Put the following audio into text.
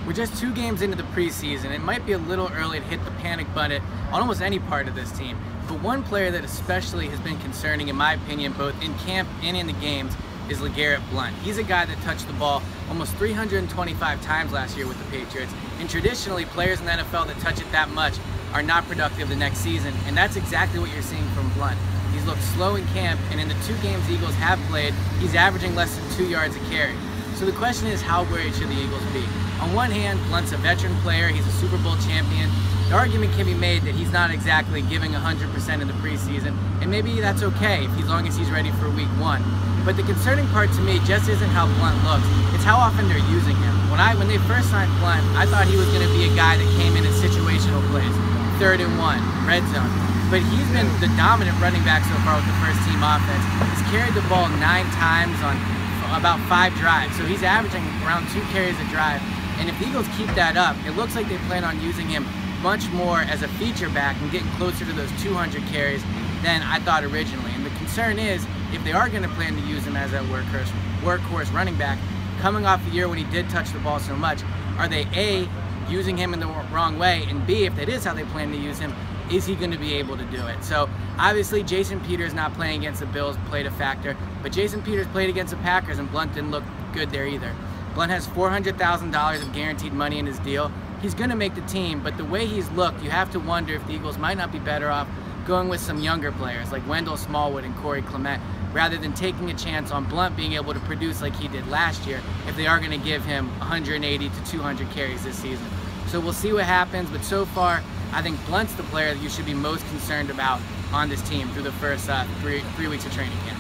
We're just 2 games into the preseason. It might be a little early to hit the panic button on almost any part of this team. But one player that especially has been concerning, in my opinion, both in camp and in the games, is LeGarrette Blount. He's a guy that touched the ball almost 325 times last year with the Patriots. And traditionally, players in the NFL that touch it that much are not productive the next season. And that's exactly what you're seeing from Blount. He's looked slow in camp, and in the 2 games the Eagles have played, he's averaging less than 2 yards a carry. So the question is, how worried should the Eagles be? On one hand, Blount's a veteran player, he's a Super Bowl champion. The argument can be made that he's not exactly giving 100% in the preseason, and maybe that's okay as long as he's ready for week 1. But the concerning part to me just isn't how Blount looks, it's how often they're using him. When they first signed Blount, I thought he was going to be a guy that came in situational plays, 3rd and 1, red zone. But he's been the dominant running back so far with the first team offense. He's carried the ball 9 times on about 5 drives, so he's averaging around 2 carries a drive. And if the Eagles keep that up, it looks like they plan on using him much more as a feature back and getting closer to those 200 carries than I thought originally. And the concern is, if they are going to plan to use him as that workhorse running back, coming off the year when he did touch the ball so much, are they A, using him in the wrong way, and B, if that is how they plan to use him, is he going to be able to do it? So obviously Jason Peters not playing against the Bills played a factor, but Jason Peters played against the Packers and Blount didn't look good there either. Blount has $400,000 of guaranteed money in his deal. He's going to make the team, but the way he's looked, you have to wonder if the Eagles might not be better off going with some younger players like Wendell Smallwood and Corey Clement, rather than taking a chance on Blount being able to produce like he did last year if they are going to give him 180 to 200 carries this season. So we'll see what happens, but so far I think Blount's the player that you should be most concerned about on this team through the first 3 weeks of training camp.